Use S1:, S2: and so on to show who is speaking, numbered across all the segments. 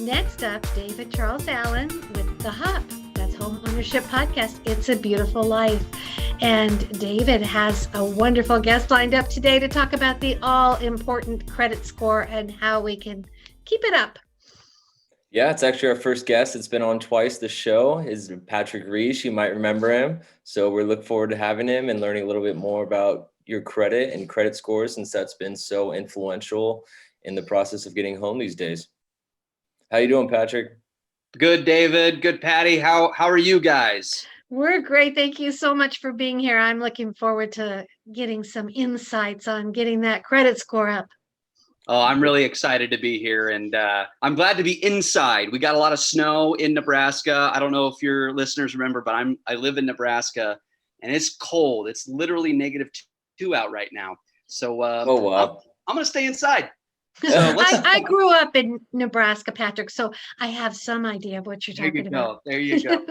S1: Next up, David Charles Allen with The Hub. That's Home Ownership Podcast. It's a Beautiful Life. And David has a wonderful guest lined up today to talk about the all-important credit score and how we can keep it up.
S2: Yeah, it's actually our first guest. It's been on twice. The show is Patrick Reese. You might remember him. So we look forward to having him and learning a little bit more about your credit and credit scores, since that's been so influential in the process of getting home these days. How you doing, Patrick?
S3: Good, David. Good, Patty. How are you guys?
S1: We're great. Thank you so much for being here. I'm looking forward to getting some insights on getting that credit score up.
S3: Oh, I'm really excited to be here, and I'm glad to be inside. We got a lot of snow in Nebraska. I don't know if your listeners remember, but I live in Nebraska, and it's cold. It's literally -2 out right now. So
S2: wow.
S3: I'm going to stay inside.
S1: So I grew up in Nebraska, Patrick, so I have some idea of what you're talking about.
S3: There you go.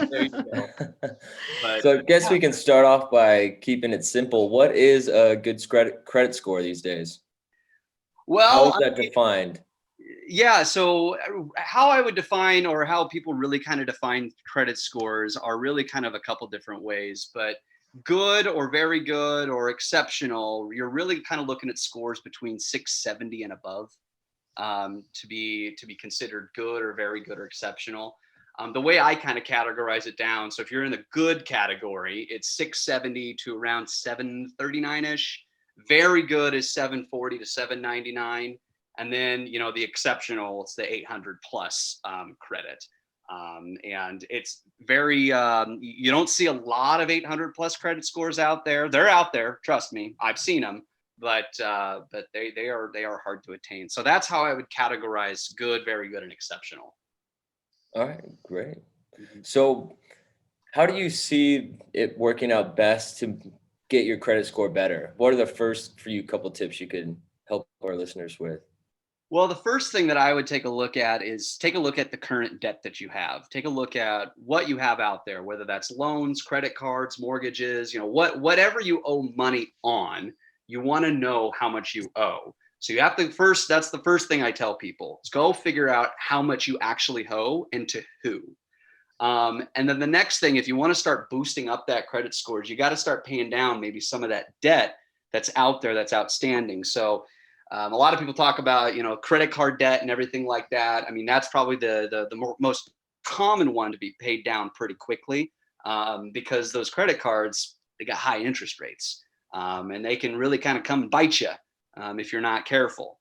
S2: So I guess we can start off by keeping it simple. What is a good credit score these days?
S3: Well,
S2: how is that defined?
S3: Yeah, so how I would define, or how people really kind of define credit scores, are really kind of a couple different ways. But good or very good or exceptional, you're really kind of looking at scores between 670 and above to be considered good or very good or exceptional. The way I kind of categorize it down, so if you're in the good category, it's 670 to around 739-ish. Very good is 740 to 799. And then, the exceptional, it's the 800 plus credit. And it's very, you don't see a lot of 800 plus credit scores out there. They're out there. Trust me. I've seen them, but they are hard to attain. So that's how I would categorize good, very good, and exceptional.
S2: All right, great. So how do you see it working out best to get your credit score better? What are the first for you couple tips you could help our listeners with?
S3: Well, the first thing that I would take a look at is take a look at the current debt that you have. Take a look at what you have out there, whether that's loans, credit cards, mortgages, whatever you owe money on, you want to know how much you owe. So you have to that's the first thing I tell people, is go figure out how much you actually owe and to who. And then the next thing, if you want to start boosting up that credit scores, you got to start paying down maybe some of that debt that's out there that's outstanding. So a lot of people talk about, credit card debt and everything like that. I mean, that's probably the most common one to be paid down pretty quickly because those credit cards, they got high interest rates and they can really kind of come and bite you if you're not careful.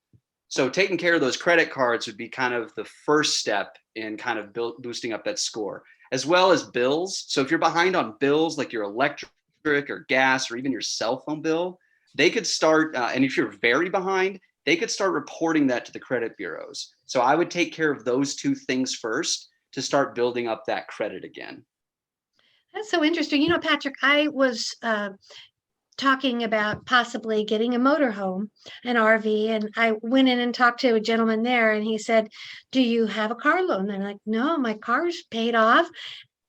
S3: So taking care of those credit cards would be kind of the first step in kind of boosting up that score, as well as bills. So if you're behind on bills like your electric or gas or even your cell phone bill, they could start, and if you're very behind, they could start reporting that to the credit bureaus. So I would take care of those two things first to start building up that credit again.
S1: That's so interesting. Patrick, I was talking about possibly getting a motorhome, an RV, and I went in and talked to a gentleman there, and he said, "Do you have a car loan?" And I'm like, "No, my car's paid off,"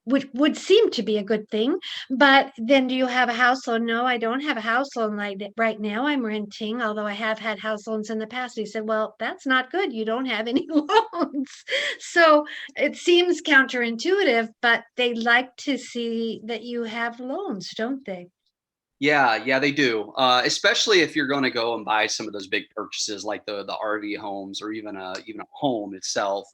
S1: which would seem to be a good thing. But then, do you have a house loan? No, I don't have a house loan right now. I'm renting, although I have had house loans in the past. He said, "Well, that's not good. You don't have any loans." So it seems counterintuitive, but they like to see that you have loans, don't they?
S3: Yeah, they do. Especially if you're going to go and buy some of those big purchases like the RV homes or even a home itself.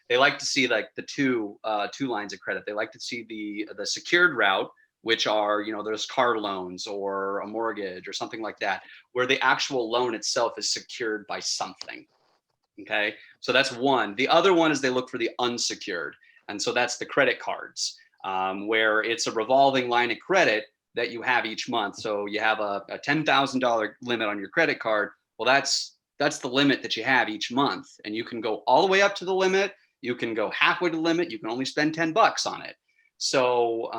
S3: They like to see like the two lines of credit. They like to see the secured route, which are those car loans or a mortgage or something like that, where the actual loan itself is secured by something. Okay, so that's one. The other one is they look for the unsecured, and so that's the credit cards, where it's a revolving line of credit that you have each month. So you have a $10,000 limit on your credit card. Well, that's the limit that you have each month, and you can go all the way up to the limit. You can go halfway to the limit. You can only spend $10 on it. So,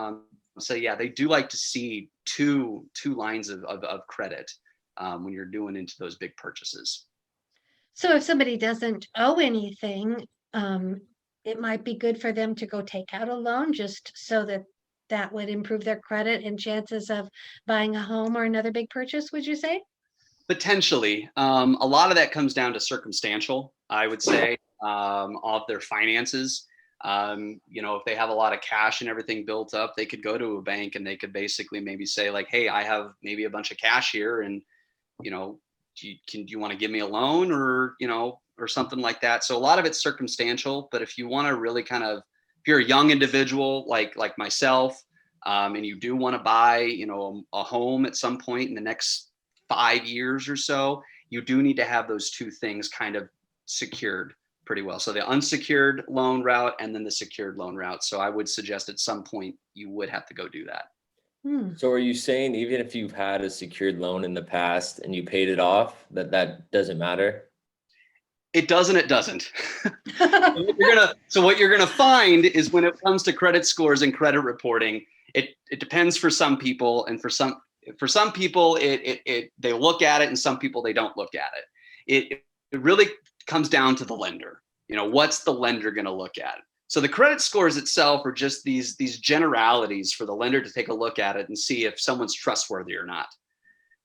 S3: yeah, they do like to see two lines of credit when you're doing into those big purchases.
S1: So if somebody doesn't owe anything, it might be good for them to go take out a loan just so that would improve their credit and chances of buying a home or another big purchase, would you say?
S3: Potentially. A lot of that comes down to circumstantial. I would say, of their finances. If they have a lot of cash and everything built up, they could go to a bank and they could basically maybe say like, hey, I have maybe a bunch of cash here, and do you want to give me a loan, or something like that. So a lot of it's circumstantial, but if you want to really if you're a young individual like myself, and you do want to buy, a home at some point in the next 5 years or so, you do need to have those two things kind of secured pretty well. So the unsecured loan route and then the secured loan route. So I would suggest at some point you would have to go do that.
S2: So are you saying even if you've had a secured loan in the past and you paid it off, that doesn't matter?
S3: It doesn't. So what you're gonna find is when it comes to credit scores and credit reporting, it depends for some people, and for some people they look at it, and some people they don't look at it. It really comes down to the lender. What's the lender gonna look at? So the credit scores itself are just these generalities for the lender to take a look at it and see if someone's trustworthy or not.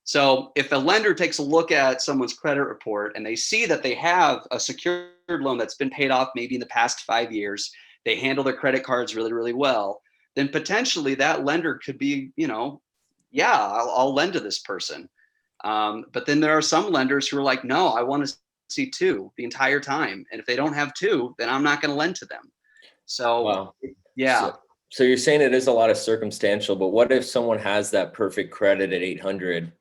S3: So if a lender takes a look at someone's credit report and they see that they have a secured loan that's been paid off maybe in the past 5 years, they handle their credit cards really, really well, then potentially that lender could be, yeah, I'll lend to this person. But then there are some lenders who are like, no, I want to see two the entire time. And if they don't have two, then I'm not going to lend to them. So,
S2: Wow.
S3: yeah.
S2: So you're saying it is a lot of circumstantial, but what if someone has that perfect credit at 800,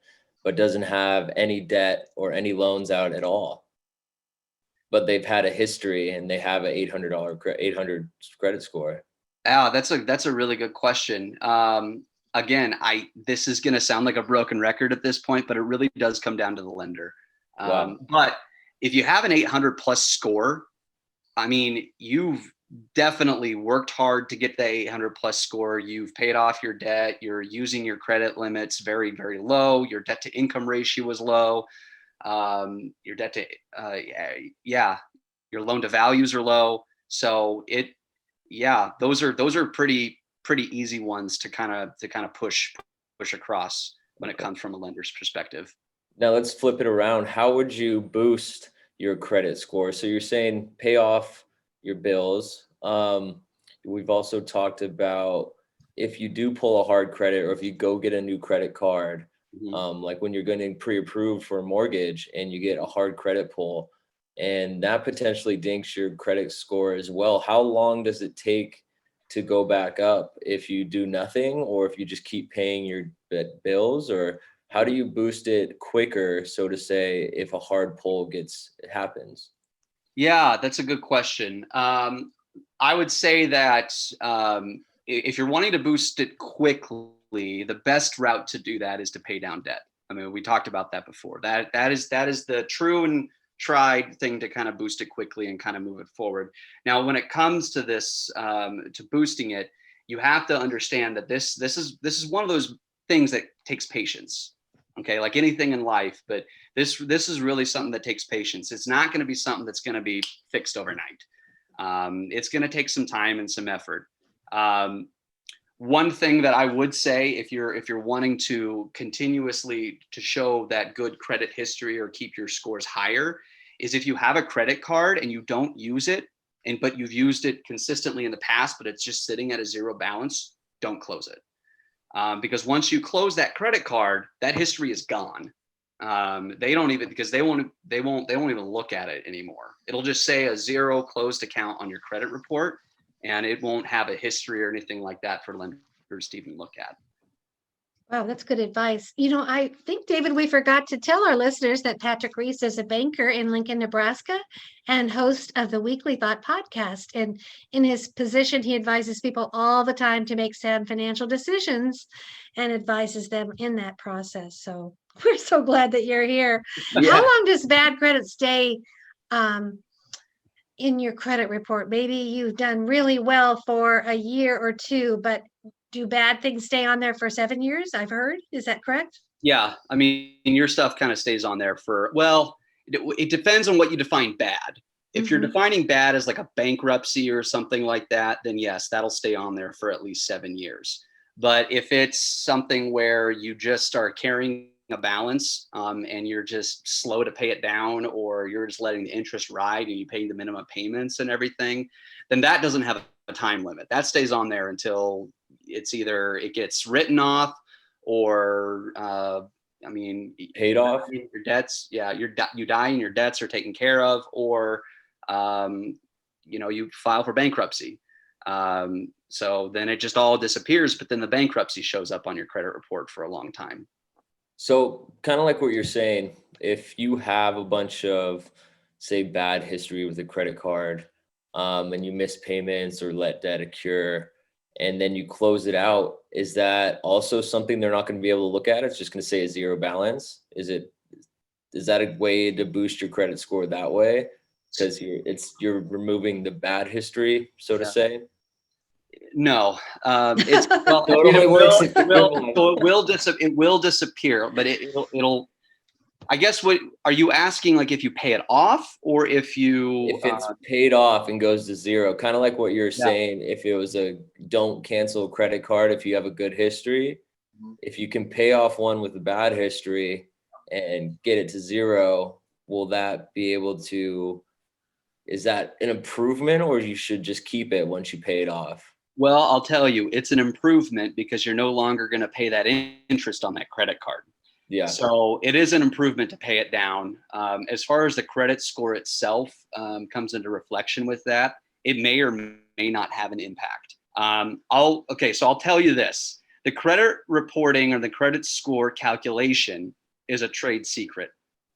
S2: but doesn't have any debt or any loans out at all? But they've had a history and they have an $800 credit score.
S3: That's a really good question. Again, this is going to sound like a broken record at this point, but it really does come down to the lender.
S2: Wow.
S3: But if you have an 800 plus score, I mean, you've definitely worked hard to get the 800 plus score. You've paid off your debt. You're using your credit limits very, very low. Your debt to income ratio is low. Your debt to, your loan to values are low. So those are pretty easy ones to kind of push across when it comes from a lender's perspective.
S2: Now let's flip it around. How would you boost your credit score? So you're saying pay off your bills. We've also talked about if you do pull a hard credit or if you go get a new credit card, like when you're getting pre-approved for a mortgage and you get a hard credit pull, and that potentially dinks your credit score as well. How long does it take to go back up if you do nothing, or if you just keep paying your bills, or how do you boost it quicker, so to say, if a hard pull happens?
S3: Yeah, that's a good question. I would say that if you're wanting to boost it quickly, the best route to do that is to pay down debt. I mean, we talked about that before. That is the true and tried thing to kind of boost it quickly and kind of move it forward. Now, when it comes to this, to boosting it, you have to understand that this is one of those things that takes patience. Okay, like anything in life, but this is really something that takes patience. It's not going to be something that's going to be fixed overnight. It's going to take some time and some effort. One thing that I would say, if you're wanting to continuously to show that good credit history or keep your scores higher, is if you have a credit card and you don't use it, but you've used it consistently in the past, but it's just sitting at a zero balance, don't close it. Because once you close that credit card, that history is gone. They won't even look at it anymore. It'll just say a zero closed account on your credit report, and it won't have a history or anything like that for lenders to even look at.
S1: Wow, that's good advice. I think, David, we forgot to tell our listeners that Patrick Reese is a banker in Lincoln, Nebraska, and host of the Weekly Thought podcast. And in his position, he advises people all the time to make sound financial decisions and advises them in that process. So we're so glad that you're here.
S3: Yeah.
S1: How long does bad credit stay in your credit report? Maybe you've done really well for a year or two, but do bad things stay on there for 7 years? I've heard. Is that correct?
S3: Yeah. I mean, your stuff kind of stays on there it depends on what you define bad. If you're defining bad as like a bankruptcy or something like that, then yes, that'll stay on there for at least 7 years. But if it's something where you just are carrying a balance and you're just slow to pay it down, or you're just letting the interest ride and you pay the minimum payments and everything, then that doesn't have a time limit. That stays on there until it's either it gets written off or
S2: Paid off.
S3: your debts. Yeah, you die and your debts are taken care of, or you file for bankruptcy. So then it just all disappears, but then the bankruptcy shows up on your credit report for a long time.
S2: So kind of like what you're saying, if you have a bunch of, say, bad history with a credit card, and you miss payments or let debt accrue, and then you close it out, is that also something they're not going to be able to look at? It's just going to say a zero balance. Is that a way to boost your credit score that way? Because you're removing the bad history, so to say.
S3: No, it's well,
S2: So it only works if
S3: it will disappear, but it'll. I guess what are you asking? Like if you pay it off, or if
S2: it's paid off and goes to zero, kind of like what you're saying. If it was don't cancel a credit card if you have a good history, if you can pay off one with a bad history and get it to zero, will that be able to? Is that an improvement, or you should just keep it once you pay it off?
S3: Well, I'll tell you, it's an improvement because you're no longer going to pay that interest on that credit card.
S2: Yeah.
S3: So it is an improvement to pay it down. As far as the credit score itself comes into reflection with that, it may or may not have an impact. So I'll tell you this. The credit reporting or the credit score calculation is a trade secret.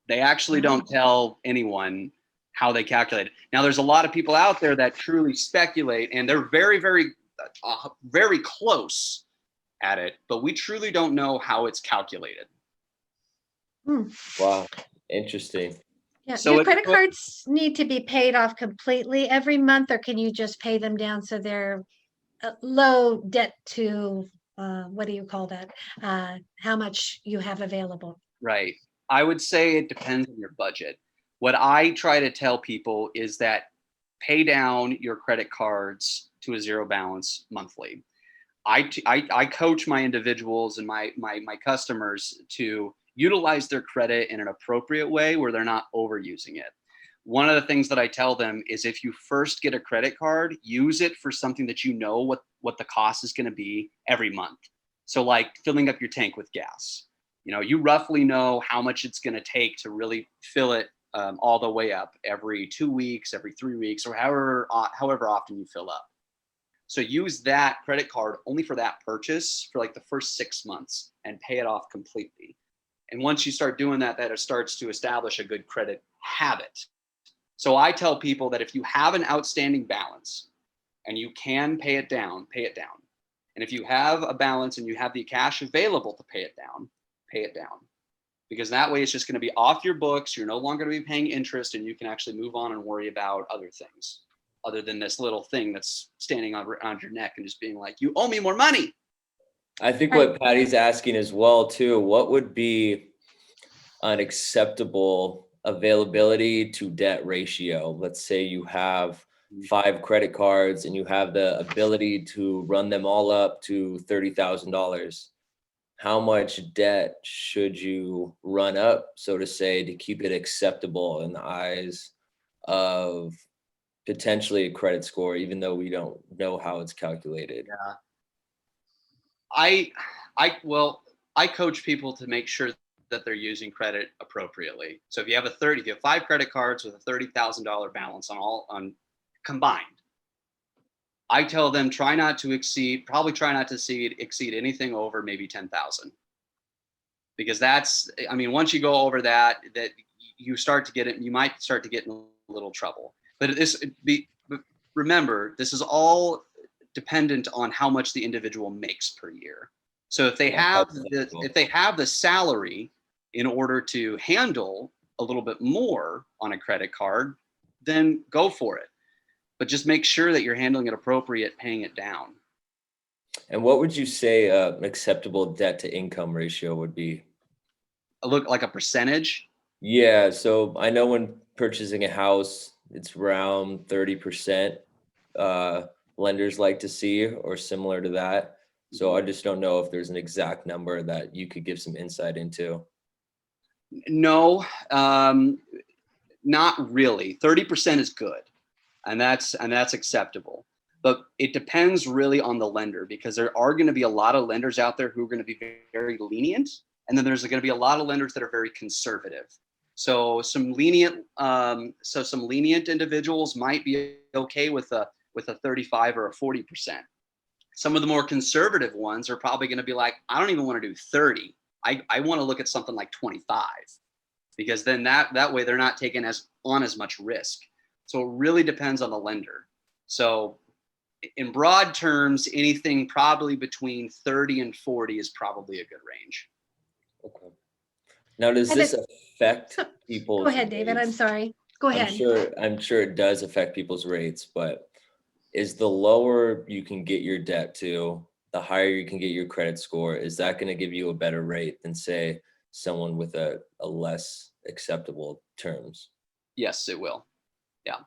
S3: They actually don't tell anyone how they calculate it. Now, there's a lot of people out there that truly speculate, and they're very, very, very close at it, but we truly don't know how it's calculated.
S2: Wow, interesting.
S1: Yeah. So your credit cards need to be paid off completely every month, or can you just pay them down so they're low debt to what do you call that? How much you have available?
S3: Right. I would say it depends on your budget. What I try to tell people is that pay down your credit cards to a zero balance monthly. I coach my individuals and my customers to utilize their credit in an appropriate way where they're not overusing it. One of the things that I tell them is if you first get a credit card, use it for something that you know what the cost is going to be every month. So like filling up your tank with gas. You roughly know how much it's going to take to really fill it all the way up every 2 weeks, every 3 weeks, or however often you fill up. So use that credit card only for that purchase for like the first 6 months and pay it off completely. And once you start doing that, it starts to establish a good credit habit. So I tell people that if you have an outstanding balance and you can pay it down, pay it down. And if you have a balance and you have the cash available to pay it down, pay it down. Because that way it's just going to be off your books. You're no longer going to be paying interest, and you can actually move on and worry about other things other than this little thing that's standing around your neck and just being like, you owe me more money.
S2: I think what Patty's asking as well too, what would be an acceptable availability to debt ratio? Let's say you have 5 credit cards and you have the ability to run them all up to $30,000. How much debt should you run up, so to say, to keep it acceptable in the eyes of potentially a credit score, even though we don't know how it's calculated?
S3: Yeah. I coach people to make sure that they're using credit appropriately. So if you have 5 credit cards with a $30,000 balance on combined, I tell them try not to exceed anything over maybe 10,000. Because once you go over that you might start to get in a little trouble. But remember, this is all dependent on how much the individual makes per year. So if they have the salary in order to handle a little bit more on a credit card, then go for it. But just make sure that you're handling it appropriate, paying it down.
S2: And what would you say an acceptable debt to income ratio would be?
S3: Like a percentage?
S2: Yeah. So I know when purchasing a house, it's around 30%. Lenders like to see, or similar to that. So I just don't know if there's an exact number that you could give some insight into.
S3: No, not really. 30% is good, and that's acceptable. But it depends really on the lender, because there are going to be a lot of lenders out there who are going to be very lenient, and then there's going to be a lot of lenders that are very conservative. So some lenient individuals might be okay with a 35 or a 40%. Some of the more conservative ones are probably going to be like, I don't even want to do 30. I want to look at something like 25, because then that way they're not taking as much risk. So it really depends on the lender. So in broad terms, anything probably between 30 and 40 is probably a good range.
S2: Okay. Now, does
S1: And
S2: this
S1: it-
S2: affect
S1: Go
S2: people's
S1: ahead, David. I'm
S2: rates?
S1: sorry. Go
S2: I'm
S1: ahead.
S2: sure it does affect people's rates, but is the lower you can get your debt to, the higher you can get your credit score, is that going to give you a better rate than, say, someone with a less acceptable terms?
S3: Yes, it will. Yeah.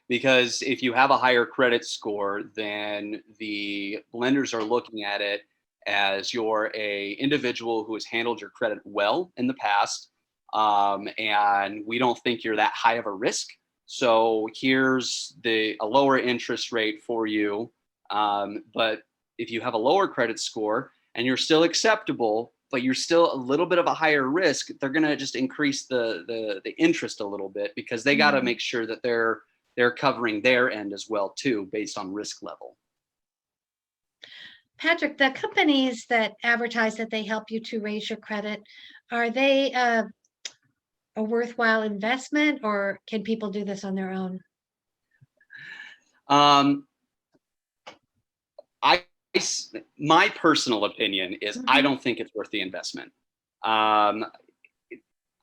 S3: Because if you have a higher credit score, then the lenders are looking at it as you're a individual who has handled your credit well in the past, and we don't think you're that high of a risk. So here's a lower interest rate for you. But if you have a lower credit score and you're still acceptable, but you're still a little bit of a higher risk, they're going to just increase the interest a little bit, because they got to make sure that they're covering their end as well too, based on risk level.
S1: Patrick, the companies that advertise that they help you to raise your credit, are they a worthwhile investment, or can people do this on their own?
S3: My personal opinion is I don't think it's worth the investment. I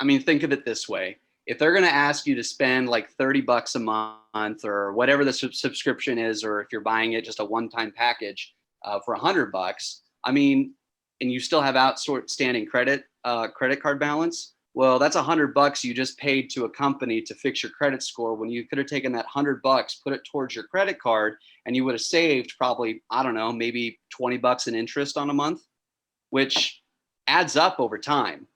S3: mean, think of it this way. If they're going to ask you to spend like $30 a month or whatever the subscription is, or if you're buying it just a one-time package for $100, I mean, and you still have outstanding credit card balance, well, that's $100 you just paid to a company to fix your credit score, when you could have taken that $100, put it towards your credit card, and you would have saved probably, I don't know, maybe $20 in interest on a month, which adds up over time.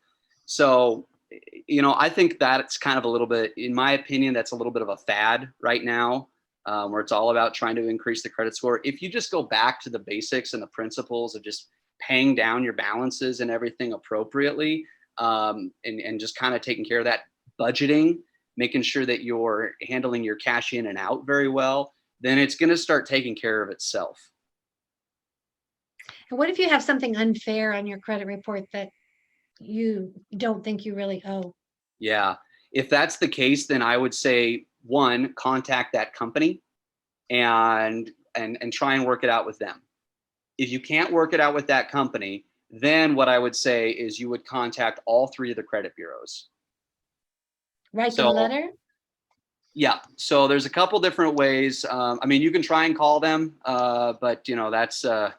S3: So, I think that it's kind of a little bit, in my opinion, that's a little bit of a fad right now, where it's all about trying to increase the credit score. If you just go back to the basics and the principles of just paying down your balances and everything appropriately, and just kind of taking care of that, budgeting, making sure that you're handling your cash in and out very well, then it's going to start taking care of itself.
S1: And what if you have something unfair on your credit report that you don't think you really owe?
S3: Yeah. If that's the case, then I would say, one, contact that company and try and work it out with them. If you can't work it out with that company, then what I would say is you would contact all three of the credit bureaus.
S1: Write them a letter?
S3: Yeah. So there's a couple different ways. I mean, you can try and call them, but that's that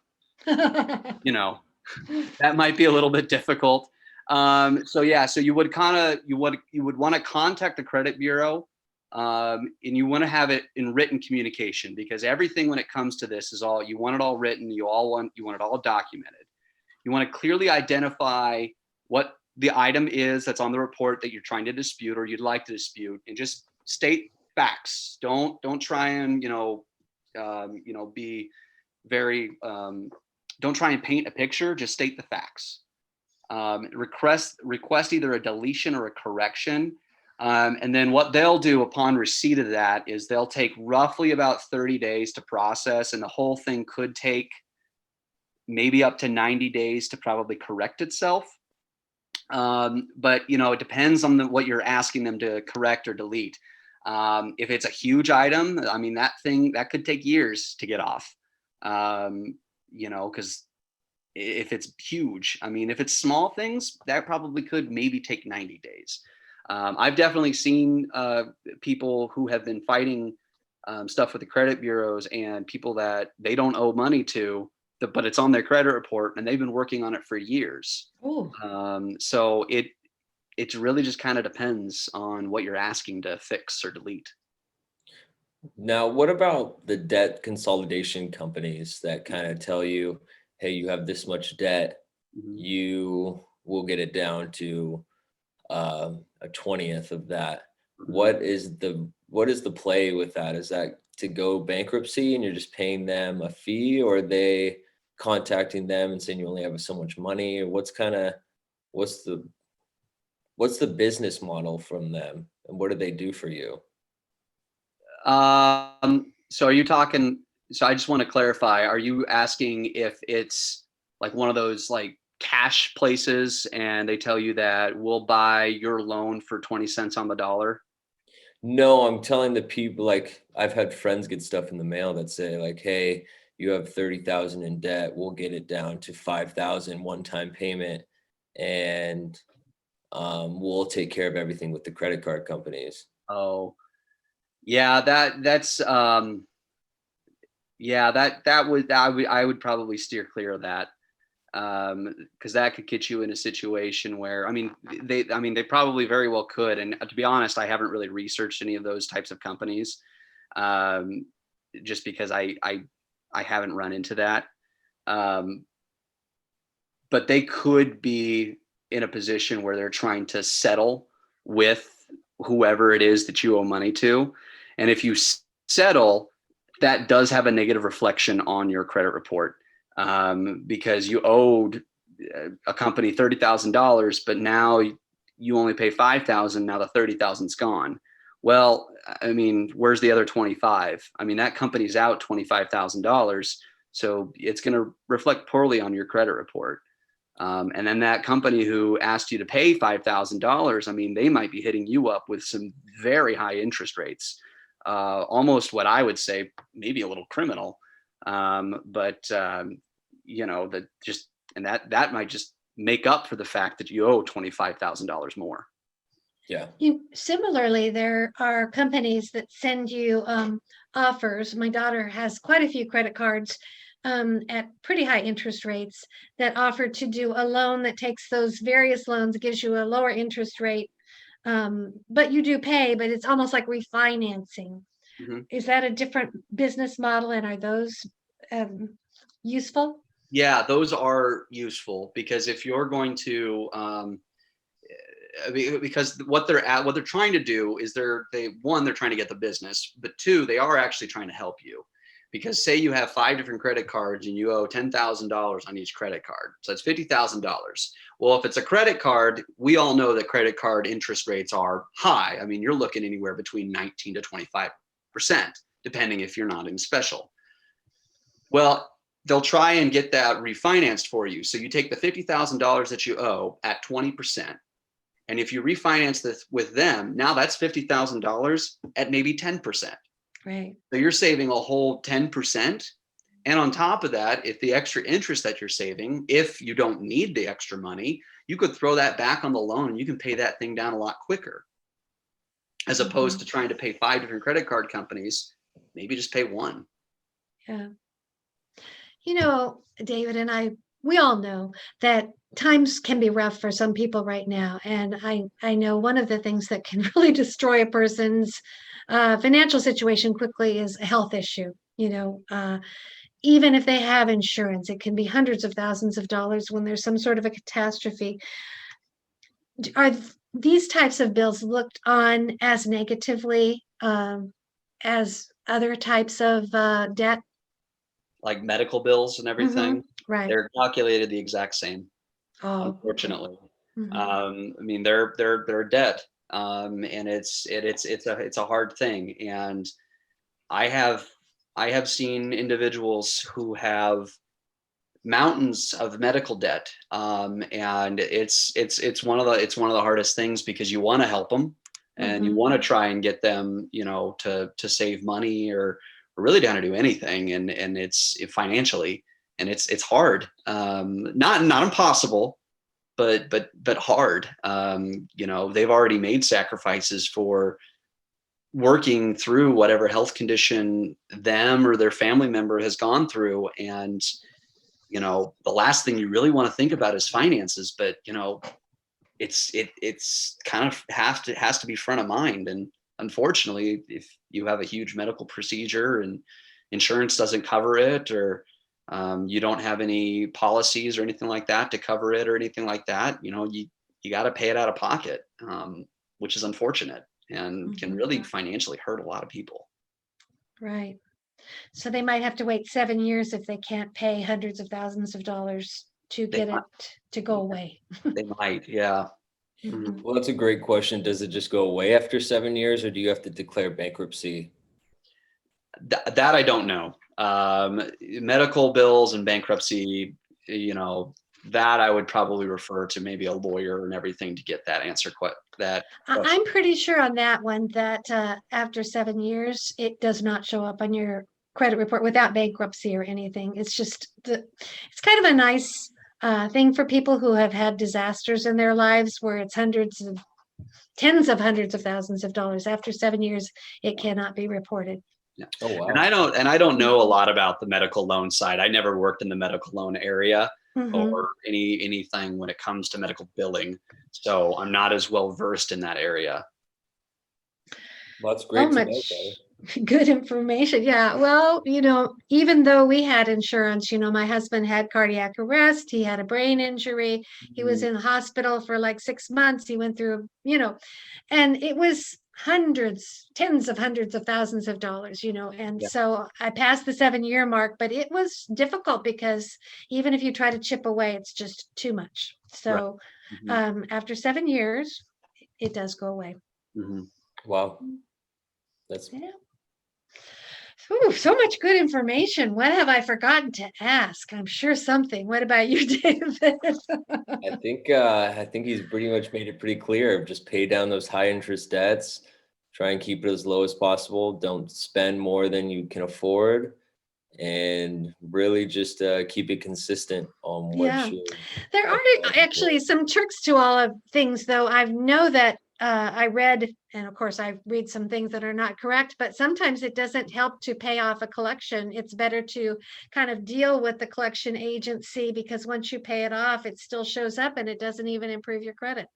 S3: might be a little bit difficult. So you would want to contact the credit bureau, and you want to have it in written communication, because everything when it comes to this is you want it all written. You want it all documented. You want to clearly identify what the item is that's on the report that you're trying to dispute or you'd like to dispute, and just state facts. Don't try and be very don't try and paint a picture. Just state the facts. Request either a deletion or a correction. And then what they'll do upon receipt of that is they'll take roughly about 30 days to process, and the whole thing could take maybe up to 90 days to probably correct itself. But it depends on what you're asking them to correct or delete. If it's a huge item, I mean, that could take years to get off. Because if it's huge, I mean, if it's small things, that probably could maybe take 90 days. I've definitely seen people who have been fighting stuff with the credit bureaus, and people that they don't owe money to, but it's on their credit report and they've been working on it for years. So it really just kind of depends on what you're asking to fix or delete.
S2: Now, what about the debt consolidation companies that kind of tell you, hey, you have this much debt, you will get it down to a 20th of that.
S3: Mhm.
S2: What is the play with that? Is that to go bankruptcy and you're just paying them a fee, or are they contacting them and saying you only have so much money? Or what's the what's the business model from them, and what do they do for you?
S3: So are you talking, so I just want to clarify, are you asking if it's like one of those like cash places and they tell you that we'll buy your loan for 20 cents on the dollar?
S2: No, I'm telling the people, like I've had friends get stuff in the mail that say like, "Hey, you have 30,000 in debt. We'll get it down to 5,000 one-time payment, and we'll take care of everything with the credit card companies."
S3: Oh, yeah, I would probably steer clear of that. Because that could get you in a situation where, I mean, they probably very well could. And to be honest, I haven't really researched any of those types of companies, um, just because I haven't run into that. Um, but they could be in a position where they're trying to settle with whoever it is that you owe money to. And if you settle, that does have a negative reflection on your credit report, because you owed a company $30,000, but now you only pay 5,000. Now the 30,000's gone. Well, I mean, where's the other 25? I mean, that company's out $25,000. So it's going to reflect poorly on your credit report. And then that company who asked you to pay $5,000, I mean, they might be hitting you up with some very high interest rates, almost what I would say maybe a little criminal. But that just, and that might just make up for the fact that you owe $25,000 more.
S2: Yeah.
S1: Similarly, there are companies that send you offers. My daughter has quite a few credit cards at pretty high interest rates that offer to do a loan that takes those various loans, gives you a lower interest rate, but you do pay, but it's almost like refinancing.
S3: Mm-hmm.
S1: Is that a different business model, and are those useful?
S3: Yeah, those are useful because if you're going to, because what they're trying to do is they're trying to get the business, but two, they are actually trying to help you. Because say you have 5 different credit cards and you owe $10,000 on each credit card, so that's $50,000. Well, if it's a credit card, we all know that credit card interest rates are high. I mean, you're looking anywhere between 19 to 25%, depending if you're not in special. Well, they'll try and get that refinanced for you. So you take the $50,000 that you owe at 20%. And if you refinance this with them, now that's $50,000 at maybe 10%.
S1: Right.
S3: So you're saving a whole 10%. And on top of that, if the extra interest that you're saving, if you don't need the extra money, you could throw that back on the loan and you can pay that thing down a lot quicker. As opposed to trying to pay 5 different credit card companies, maybe just pay one.
S1: Yeah. David and we all know that times can be rough for some people right now. And I know one of the things that can really destroy a person's financial situation quickly is a health issue. Even if they have insurance, it can be hundreds of thousands of dollars when there's some sort of a catastrophe. Are these types of bills looked on as negatively as other types of debt?
S3: Like medical bills and everything,
S1: right?
S3: They're calculated the exact same.
S1: Oh,
S3: unfortunately,
S1: okay.
S3: I mean they're debt, and it's a hard thing. And I have seen individuals who have mountains of medical debt, and it's one of the hardest things because you want to help them and you want to try and get them to save money or really down to do anything, and it's financially, and it's hard, not impossible, but hard. They've already made sacrifices for working through whatever health condition them or their family member has gone through. And the last thing you really want to think about is finances, but it's kind of has to be front of mind. And unfortunately, if you have a huge medical procedure and insurance doesn't cover it, or you don't have any policies or anything like that to cover it or anything like that, you you got to pay it out of pocket, which is unfortunate and can really financially hurt a lot of people.
S1: Right. So they might have to wait 7 years if they can't pay hundreds of thousands of dollars to
S3: They
S1: get
S3: might,
S1: it to go away.
S3: they might, yeah.
S1: Mhm.
S2: Well, that's a great question. Does it just go away after 7 years, or do you have to declare bankruptcy?
S3: That I don't know. Medical bills and bankruptcy, that I would probably refer to maybe a lawyer and everything to get that answer. That question.
S1: I'm pretty sure on that one that after 7 years, it does not show up on your credit report without bankruptcy or anything. It's just it's kind of a nice thing for people who have had disasters in their lives where it's tens of hundreds of thousands of dollars. After 7 years, it cannot be reported.
S3: Yeah.
S2: Oh, wow.
S3: And I don't know a lot about the medical loan side. I never worked in the medical loan area or anything when it comes to medical billing. So I'm not as well versed in that area.
S2: Well, that's great to know,
S1: Much
S2: Patty.
S1: good information. Yeah. Well, even though we had insurance, my husband had cardiac arrest, he had a brain injury, he was in the hospital for like 6 months. He went through, and it was tens of hundreds of thousands of dollars, and
S3: Yeah.
S1: so I passed the 7 year mark, but it was difficult because even if you try to chip away, it's just too much. So after 7 years, it does go away.
S2: Wow. That's
S1: Yeah. Ooh, so much good information. What have I forgotten to ask? I'm sure something. What about you, David?
S2: I think he's pretty much made it pretty clear. Just pay down those high interest debts, try and keep it as low as possible. Don't spend more than you can afford, and really just keep it consistent on what
S1: Yeah.
S2: you.
S1: There are actually some tricks to all of things, though. I know that I read, and of course I read some things that are not correct, but sometimes it doesn't help to pay off a collection. It's better to kind of deal with the collection agency, because once you pay it off, it still shows up and it doesn't even improve your credit.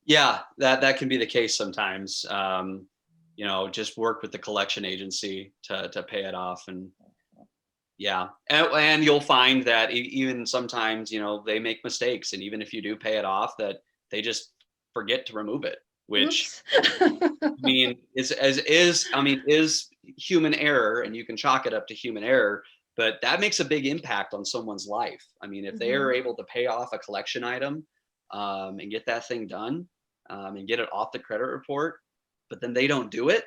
S3: Yeah, that can be the case sometimes. Just work with the collection agency to pay it off. And yeah, and you'll find that even sometimes, they make mistakes. And even if you do pay it off, that they just forget to remove it, which is human error, and you can chalk it up to human error, but that makes a big impact on someone's life. I mean, if they are able to pay off a collection item and get that thing done and get it off the credit report, but then they don't do it.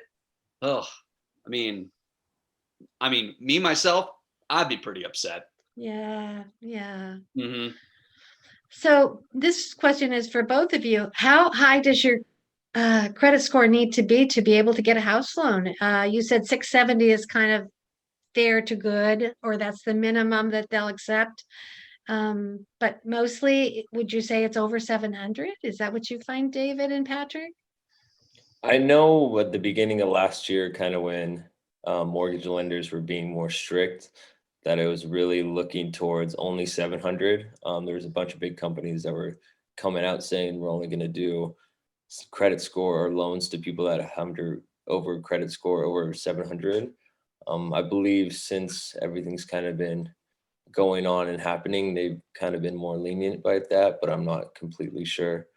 S3: Me myself, I'd be pretty upset.
S1: Yeah.
S3: Mm-hmm.
S1: So this question is for both of you. How high does your credit score need to be able to get a house loan? You said 670 is kind of fair to good, or that's the minimum that they'll accept. But mostly, would you say it's over 700? Is that what you find, David and Patrick?
S2: I know at the beginning of last year, kind of when mortgage lenders were being more strict, that it was really looking towards only 700. There was a bunch of big companies that were coming out saying we're only going to do credit score or loans to people that have over credit score over 700. I believe since everything's kind of been going on and happening, they've kind of been more lenient by that, but I'm not completely sure.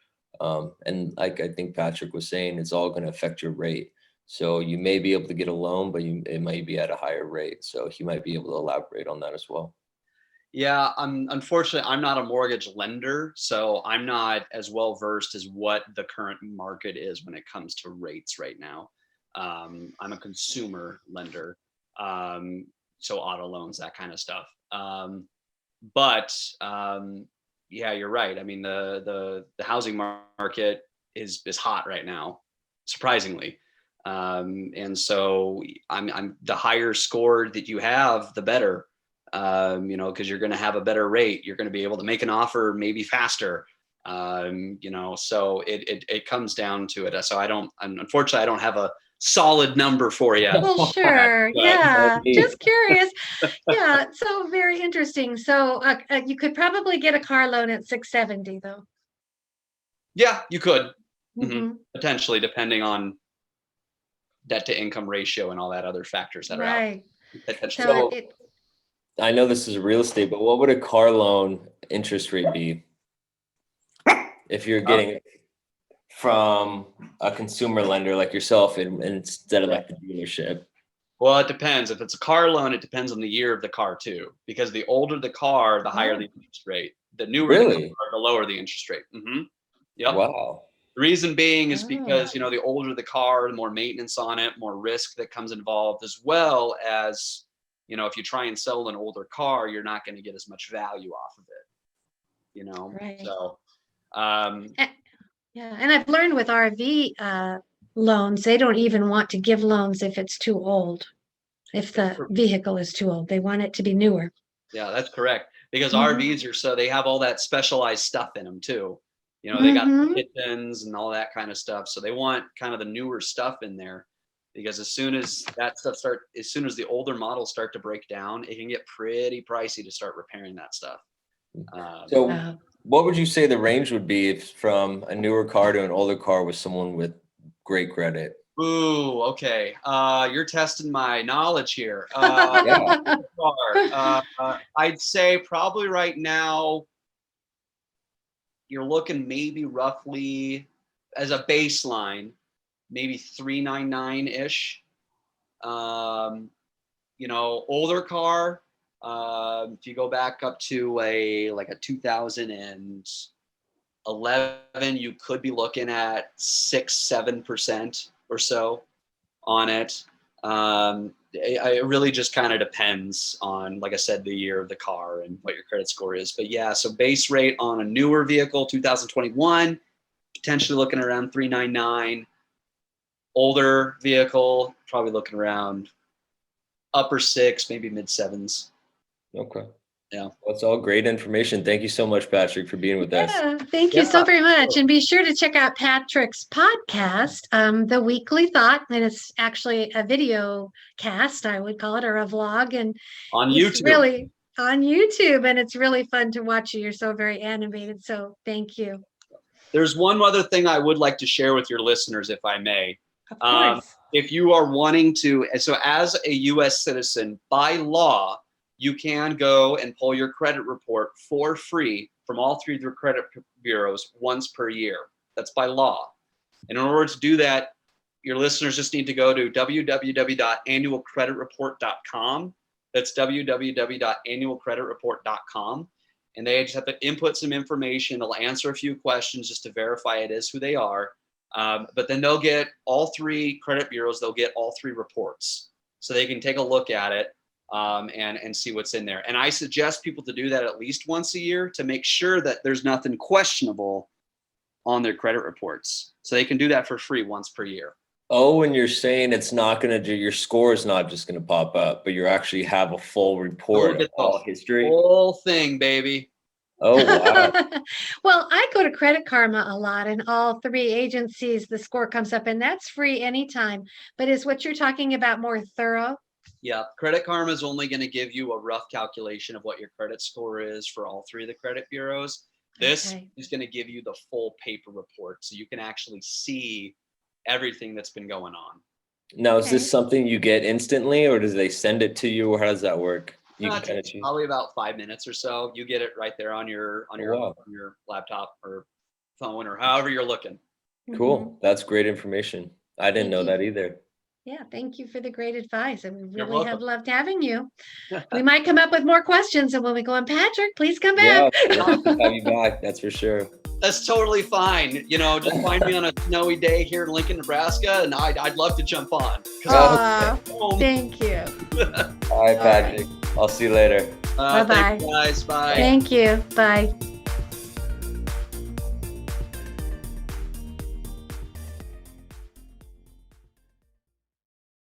S2: And like I think Patrick was saying, it's all going to affect your rate. So you may be able to get a loan, but it might be at a higher rate. So he might be able to elaborate on that as well.
S3: Yeah, unfortunately, I'm not a mortgage lender, so I'm not as well versed as what the current market is when it comes to rates right now. I'm a consumer lender, so auto loans, that kind of stuff. Yeah, you're right. I mean, the housing market is hot right now, surprisingly. And so I'm the higher score that you have, the better. Because you're going to have a better rate. You're going to be able to make an offer maybe faster. So it comes down to it. So unfortunately, I don't have a solid number for you.
S1: Well, sure. Yeah. Just curious. Yeah. So very interesting. So you could probably get a car loan at 670 though.
S3: Yeah, you could potentially, depending on debt to income ratio and all that other factors that are out.
S1: So
S2: I know this is real estate, but what would a car loan interest rate be? if you're getting it from a consumer lender like yourself instead of like the dealership?
S3: Well, it depends. If it's a car loan, it depends on the year of the car too, because the older the car, the higher the interest rate. The newer the car, the lower the interest rate. Yep.
S2: Wow.
S3: The reason being is because, you know, the older the car, the more maintenance on it, more risk that comes involved, as well as, you know, if you try and sell an older car, you're not going to get as much value off of it, you know?
S1: Right.
S3: So,
S1: yeah. And I've learned with RV loans, they don't even want to give loans if it's too old. If the vehicle is too old, they want it to be newer.
S3: Yeah, that's correct. Because RVs are so, they have all that specialized stuff in them too. You know, they got kittens and all that kind of stuff. So they want kind of the newer stuff in there, because as soon as that stuff as soon as the older models start to break down, it can get pretty pricey to start repairing that stuff.
S2: So what would you say the range would be if from a newer car to an older car with someone with great credit?
S3: Ooh, okay. You're testing my knowledge here. I'd say probably right now, you're looking maybe roughly as a baseline, maybe $399-ish. You know, older car, if you go back up to a 2011, you could be looking at 6-7% or so on it. It really just kind of depends on, like I said, the year of the car and what your credit score is. But yeah, so base rate on a newer vehicle, 2021, potentially looking around 399. Older vehicle, probably looking around upper 6, maybe mid 7s.
S2: Okay.
S3: Yeah.
S2: Well, it's all great information. Thank you so much, Patrick, for being with us.
S1: Thank you so very much. And be sure to check out Patrick's podcast, The Weekly Thought. And it's actually a video cast, I would call it, or a vlog. And
S3: on YouTube.
S1: Really on YouTube. And it's really fun to watch you. You're so very animated. So thank you.
S3: There's one other thing I would like to share with your listeners, if I may.
S1: Of course.
S3: If you are wanting to, so as a U.S. citizen, by law, you can go and pull your credit report for free from all 3 of your credit bureaus once per year. That's by law. And in order to do that, your listeners just need to go to www.annualcreditreport.com. That's www.annualcreditreport.com. And they just have to input some information. They'll answer a few questions just to verify it is who they are. But then they'll get all 3 credit bureaus, they'll get all 3 reports. So they can take a look at it. And see what's in there. And I suggest people to do that at least once a year to make sure that there's nothing questionable on their credit reports. So they can do that for free once per year.
S2: Oh, and you're saying it's not going to do, your score is not just going to pop up, but you actually have a full report of all history.
S3: Whole thing, baby.
S2: Oh, wow.
S1: Well, I go to Credit Karma a lot, and all 3 agencies, the score comes up, and that's free anytime. But is what you're talking about more thorough?
S3: Yeah, Credit Karma is only going to give you a rough calculation of what your credit score is for all 3 of the credit bureaus. This is going to give you the full paper report, so you can actually see everything that's been going on.
S2: Now, is this something you get instantly, or does they send it to you, or how does that work?
S3: It's probably about 5 minutes or so. You get it right there on your laptop or phone or however you're looking.
S2: Cool. That's great information. I didn't know that either.
S1: Yeah, thank you for the great advice. And we really have loved having you. We might come up with more questions, and when we go on, Patrick, please come back.
S2: Yeah, have you back. That's for sure.
S3: That's totally fine. You know, just find me on a snowy day here in Lincoln, Nebraska, and I'd love to jump on.
S1: Thank you.
S2: All right, Patrick. I'll see you later.
S1: Bye-bye.
S3: Thanks, guys. Bye.
S1: Thank you. Bye.